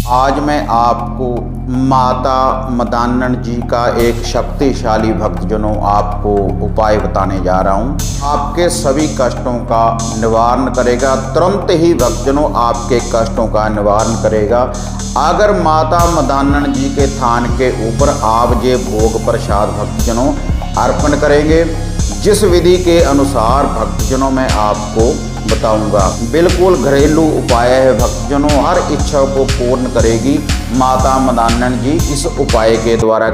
आज मैं आपको माता मदान्नन जी का एक शक्तिशाली भक्तजनों आपको उपाय बताने जा रहा हूँ। आपके सभी कष्टों का निवारण करेगा। तुरंत ही भक्तजनों आपके कष्टों का निवारण करेगा। अगर माता मदान्नन जी के थान के ऊपर आप ये भोग प्रसाद भक्तजनों अर्पण करेंगे, जिस विधि के अनुसार भक्तजनों मैं आपको बताऊंगा, बिल्कुल घरेलू उपाय है भक्तजनों, हर इच्छा को पूर्ण करेगी माता मदान्नन जी इस उपाय के द्वारा।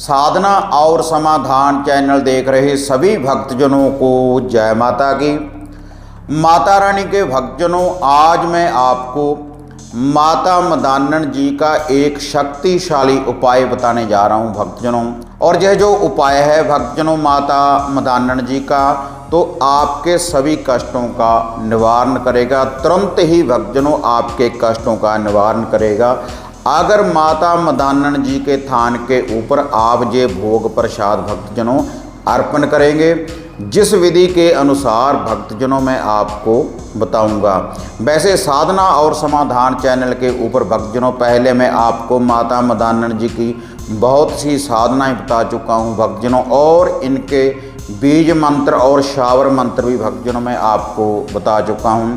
साधना और समाधान चैनल देख रहे सभी भक्तजनों को जय माता की। माता रानी के भक्तजनों, आज मैं आपको माता मदान्नन जी का एक शक्तिशाली उपाय बताने जा रहा हूं भक्तजनों। और यह जो उपाय है भक्तजनों माता मदान्नन जी का, तो आपके सभी कष्टों का निवारण करेगा। तुरंत ही भक्तजनों आपके कष्टों का निवारण करेगा। अगर माता मदान्नन जी के थान के ऊपर आप ये भोग प्रसाद भक्तजनों अर्पण करेंगे, जिस विधि के अनुसार भक्तजनों मैं आपको बताऊंगा। वैसे साधना और समाधान चैनल के ऊपर भक्तजनों पहले मैं आपको माता मदान्नन जी की बहुत सी साधनाएं बता चुका हूं भक्तजनों, और इनके बीज मंत्र और शावर मंत्र भी भक्तजनों मैं आपको बता चुका हूं।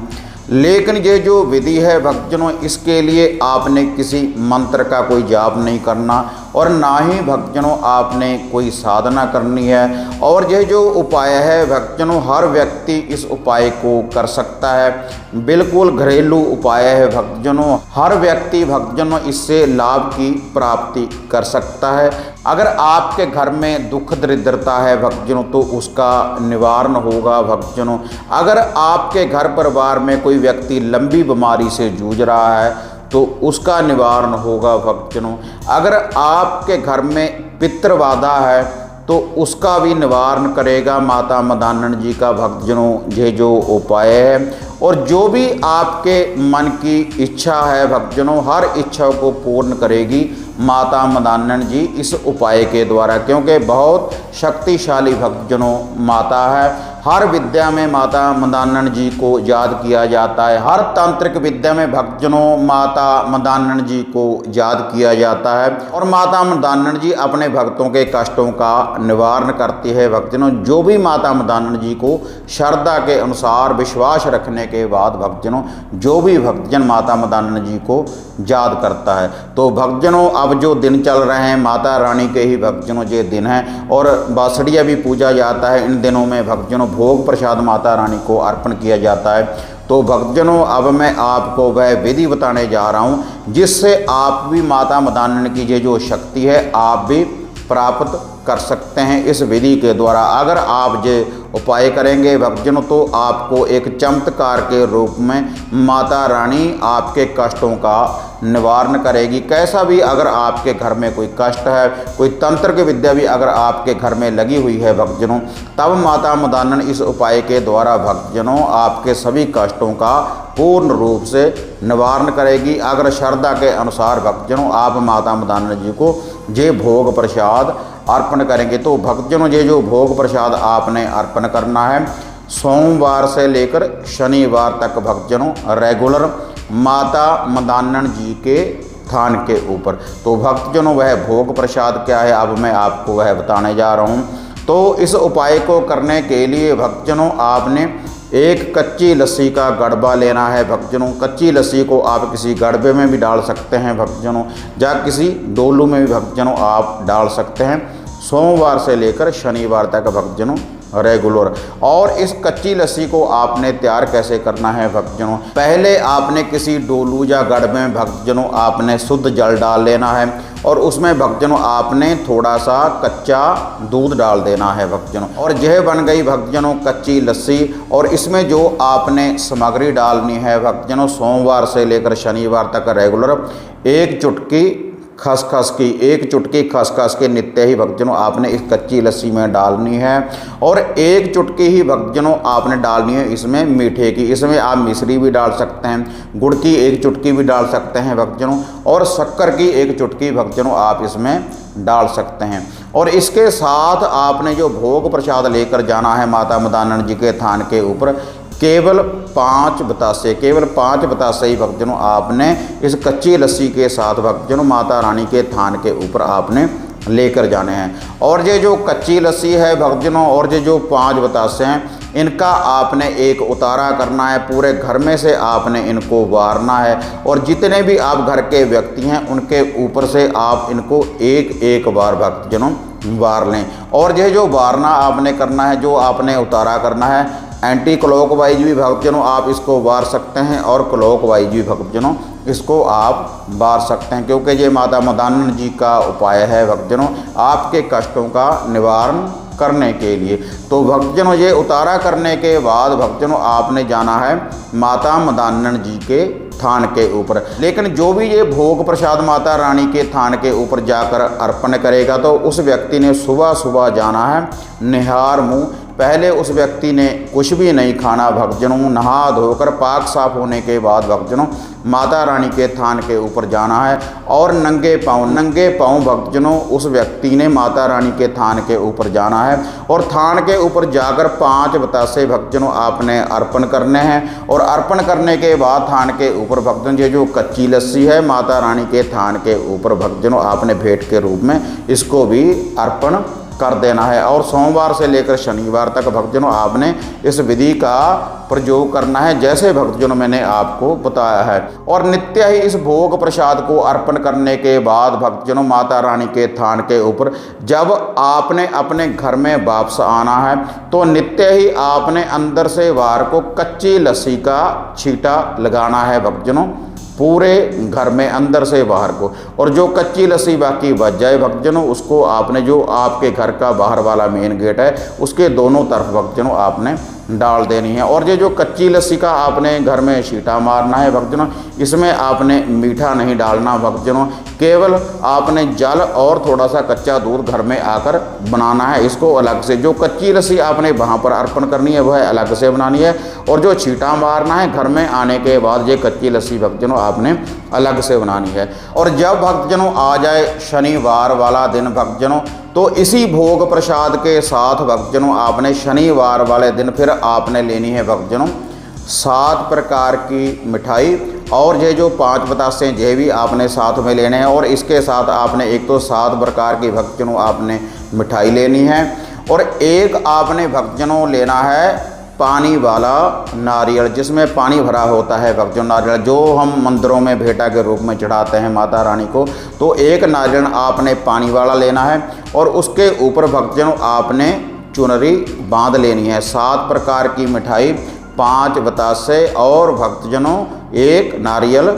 लेकिन ये जो विधि है भक्तजनों, इसके लिए आपने किसी मंत्र का कोई जाप नहीं करना और ना ही भक्तजनों आपने कोई साधना करनी है। और यह जो उपाय है भक्तजनों, हर व्यक्ति इस उपाय को कर सकता है। बिल्कुल घरेलू उपाय है भक्तजनों, हर व्यक्ति भक्तजनों इससे लाभ की प्राप्ति कर सकता है। अगर आपके घर में दुख दरिद्रता है भक्तजनों, तो उसका निवारण होगा भक्तजनों। अगर आपके घर परिवार में कोई व्यक्ति लंबी बीमारी से जूझ रहा है, तो उसका निवारण होगा भक्तजनों। अगर आपके घर में पितृबाधा है, तो उसका भी निवारण करेगा माता मदान्नन जी का भक्तजनों ये जो उपाय है। और जो भी आपके मन की इच्छा है भक्तजनों, हर इच्छा को पूर्ण करेगी माता मदान्नन जी इस उपाय के द्वारा, क्योंकि बहुत शक्तिशाली भक्तजनों माता है। हर विद्या में माता मदान्नन जी को याद किया जाता है। हर तांत्रिक विद्या में भक्तजनों माता मदान्नन जी को याद किया जाता है। और माता मदान्नन जी अपने भक्तों के कष्टों का निवारण करती है भक्तजनों। जो भी माता मदान्नन जी को श्रद्धा के अनुसार विश्वास रखने के बाद भक्तजनों, जो भी भक्तजन माता मदान्नन जी को याद करता है, तो भक्तजनों अब जो दिन चल रहे हैं माता रानी के ही भक्तजनों ये दिन है। और बासड़िया भी पूजा जाता है। इन दिनों में भक्तजनों भोग प्रसाद माता रानी को अर्पण किया जाता है। तो भक्तजनों अब मैं आपको वह विधि बताने जा रहा हूँ, जिससे आप भी माता मदान्नन की ये जो शक्ति है आप भी प्राप्त कर सकते हैं इस विधि के द्वारा। अगर आप ये उपाय करेंगे भक्तजनों, तो आपको एक चमत्कार के रूप में माता रानी आपके कष्टों का निवारण करेगी। कैसा भी अगर आपके घर में कोई कष्ट है, कोई तंत्र की विद्या भी अगर आपके घर में लगी हुई है भक्तजनों, तब माता मदान्नन इस उपाय के द्वारा भक्तजनों आपके सभी कष्टों का पूर्ण रूप से निवारण करेगी। अगर श्रद्धा के अनुसार भक्तजनों आप माता मदान्नन जी को ये भोग प्रसाद अर्पण करेंगे, तो भक्तजनों ये जो भोग प्रसाद आपने अर्पण करना है सोमवार से लेकर शनिवार तक भक्तजनों रेगुलर माता मदान्नन जी के थान के ऊपर। तो भक्तजनों वह भोग प्रसाद क्या है अब मैं आपको वह बताने जा रहा हूँ। तो इस उपाय को करने के लिए भक्तजनों आपने एक कच्ची लस्सी का गड़बा लेना है भक्तजनों। कच्ची लस्सी को आप किसी गड़बे में भी डाल सकते हैं भक्तजनों, या किसी डोलू में भी भक्तजनों आप डाल सकते हैं। सोमवार से लेकर शनिवार तक भक्तजनों रेगुलर। और इस कच्ची लस्सी को आपने तैयार कैसे करना है भक्तजनों, पहले आपने किसी डोलू या गड़बे में भक्तजनों आपने शुद्ध जल डाल लेना है, और उसमें भक्तजनों आपने थोड़ा सा कच्चा दूध डाल देना है भक्तजनों। और यह बन गई भक्तजनों कच्ची लस्सी। और इसमें जो आपने सामग्री डालनी है भक्तजनों सोमवार से लेकर शनिवार तक रेगुलर, एक चुटकी खसखस की, एक चुटकी खसखस के नित्य ही भक्तजनों आपने इस कच्ची लस्सी में डालनी है। और एक चुटकी ही भक्तजनों आपने डालनी है इसमें मीठे की। इसमें आप मिश्री भी डाल सकते हैं, गुड़ की एक चुटकी भी डाल सकते हैं भक्तजनों, और शक्कर की एक चुटकी भक्तजनों आप इसमें डाल सकते हैं। और इसके साथ आपने जो भोग प्रसाद लेकर जाना है माता मदान्नन जी के थान के ऊपर, केवल 5 बतासे, केवल 5 बतासे ही भक्तजनों आपने इस कच्ची लस्सी के साथ भक्तजनों माता रानी के थान के ऊपर आपने लेकर जाने हैं। और ये जो कच्ची लस्सी है भक्तजनों और ये जो 5 बतासे हैं, इनका आपने एक उतारा करना है, पूरे घर में से आपने इनको वारना है। और जितने भी आप घर के व्यक्ति हैं उनके ऊपर से आप इनको एक एक बार भक्तजनों वार लें। और ये जो वारना आपने करना है, जो आपने उतारा करना है, एंटी क्लॉकवाइज भी भक्तजनों आप इसको वार सकते हैं और क्लॉकवाइज भी भक्तजनों इसको आप वार सकते हैं, क्योंकि ये माता मदानन जी का उपाय है भक्तजनों आपके कष्टों का निवारण करने के लिए। तो भक्तजनों ये उतारा करने के बाद भक्तजनों आपने जाना है माता मदानन जी के थान के ऊपर। लेकिन जो भी ये भोग प्रसाद माता रानी के थान के ऊपर जाकर अर्पण करेगा तो उस व्यक्ति ने सुबह सुबह जाना है निहार मुँह। पहले उस व्यक्ति ने कुछ भी नहीं खाना भक्तजनों, नहा धोकर पाक साफ होने के बाद भक्तजनों माता रानी के थान के ऊपर जाना है और नंगे पाँव भक्तजनों उस व्यक्ति ने माता रानी के थान के ऊपर जाना है। और थान के ऊपर जाकर 5 बतासे भक्तजनों आपने अर्पण करने हैं। और अर्पण करने के बाद थान के ऊपर भक्तजनों ये जो कच्ची लस्सी है माता रानी के थान के ऊपर भक्तजनों आपने भेंट के रूप में इसको भी अर्पण कर देना है। और सोमवार से लेकर शनिवार तक भक्तजनों आपने इस विधि का प्रयोग करना है, जैसे भक्तजनों मैंने आपको बताया है। और नित्य ही इस भोग प्रसाद को अर्पण करने के बाद भक्तजनों माता रानी के थान के ऊपर जब आपने अपने घर में वापस आना है तो नित्य ही आपने अंदर से बाहर को कच्ची लस्सी का छींटा लगाना है भक्तजनों, पूरे घर में अंदर से बाहर को। और जो कच्ची लस्सी बाकी बच जाए भक्तजनों उसको आपने जो आपके घर का बाहर वाला मेन गेट है उसके दोनों तरफ भक्तजनों आपने डाल देनी है। और ये जो कच्ची लस्सी का आपने घर में छींटा मारना है भक्तजनों, इसमें आपने मीठा नहीं डालना भक्तजनों, केवल आपने जल और थोड़ा सा कच्चा दूध घर में आकर बनाना है इसको अलग से। जो कच्ची लस्सी आपने वहाँ पर अर्पण करनी है वह अलग से बनानी है और जो छींटा मारना है घर में आने के बाद ये कच्ची लस्सी भक्तजनों आपने अलग से बनानी है। और जब भक्तजनों आ जाए शनिवार वाला दिन भक्तजनों तो इसी भोग प्रसाद के साथ भक्तजनों आपने शनिवार वाले दिन फिर आपने लेनी है भक्तजनों 7 प्रकार की मिठाई। और ये जो 5 बतासे हैं ये भी आपने साथ में लेने हैं। और इसके साथ आपने एक तो 7 प्रकार की भक्तजनों आपने मिठाई लेनी है और एक आपने भक्तजनों लेना है पानी वाला नारियल, जिसमें पानी भरा होता है भक्तजनों नारियल, जो हम मंदिरों में भेंटा के रूप में चढ़ाते हैं माता रानी को। तो एक नारियल आपने पानी वाला लेना है और उसके ऊपर भक्तजनों आपने चुनरी बांध लेनी है। 7 प्रकार की मिठाई, 5 बतासे और भक्तजनों एक नारियल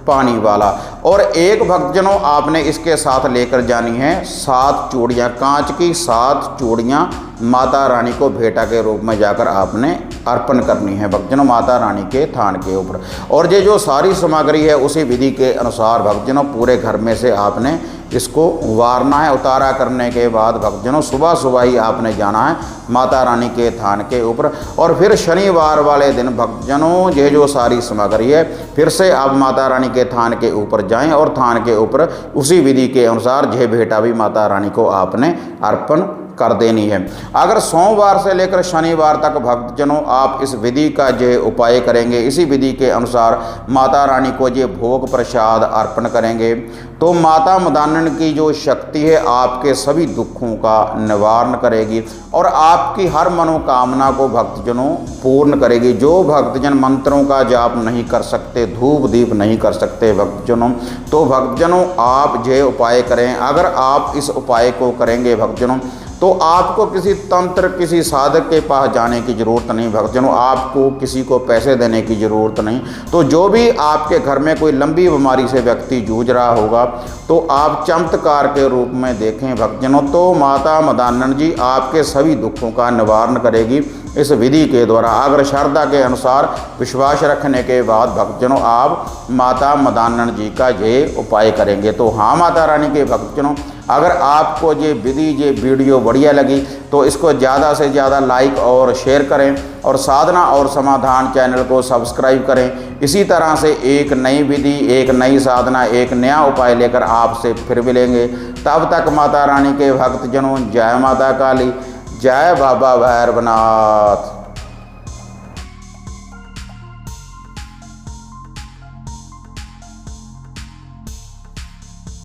पानी वाला। और एक भक्तजनों आपने इसके साथ लेकर जानी है 7 चूड़ियाँ, कांच की 7 चूड़ियाँ माता रानी को भेंटा के रूप में जाकर आपने अर्पण करनी है भक्तजनों माता रानी के थान के ऊपर। और ये जो सारी सामग्री है उसी विधि के अनुसार भक्तजनों पूरे घर में से आपने इसको वारना है। उतारा करने के बाद भक्तजनों सुबह सुबह ही आपने जाना है माता रानी के थान के ऊपर। और फिर शनिवार वाले दिन भक्तजनों ये जो सारी सामग्री है फिर से आप माता रानी के थान के ऊपर जाएं और थान के ऊपर उसी विधि के अनुसार ये भेंटा भी माता रानी को आपने अर्पण कर देनी है। अगर सोमवार से लेकर शनिवार तक भक्तजनों आप इस विधि का जो उपाय करेंगे, इसी विधि के अनुसार माता रानी को ये भोग प्रसाद अर्पण करेंगे तो माता मदानन की जो शक्ति है आपके सभी दुखों का निवारण करेगी और आपकी हर मनोकामना को भक्तजनों पूर्ण करेगी। जो भक्तजन मंत्रों का जाप नहीं कर सकते, धूप दीप नहीं कर सकते भक्तजनों, तो भक्तजनों आप ये उपाय करें। अगर आप इस उपाय को करेंगे भक्तजनों तो आपको किसी तंत्र किसी साधक के पास जाने की ज़रूरत नहीं भक्तजनों, आपको किसी को पैसे देने की ज़रूरत नहीं। तो जो भी आपके घर में कोई लंबी बीमारी से व्यक्ति जूझ रहा होगा तो आप चमत्कार के रूप में देखें भक्तजनों, तो माता मदानन जी आपके सभी दुखों का निवारण करेगी इस विधि के द्वारा। अगर श्रद्धा के अनुसार विश्वास रखने के बाद भक्तजनों आप माता मदानन जी का ये उपाय करेंगे। तो हाँ माता रानी के भक्तजनों, अगर आपको ये विधि ये वीडियो बढ़िया लगी तो इसको ज़्यादा से ज़्यादा लाइक और शेयर करें और साधना और समाधान चैनल को सब्सक्राइब करें। इसी तरह से एक नई विधि, एक नई साधना, एक नया उपाय लेकर आपसे फिर मिलेंगे। तब तक माता रानी के भक्तजनों जय माता काली, जय बाबा भैरवनाथ।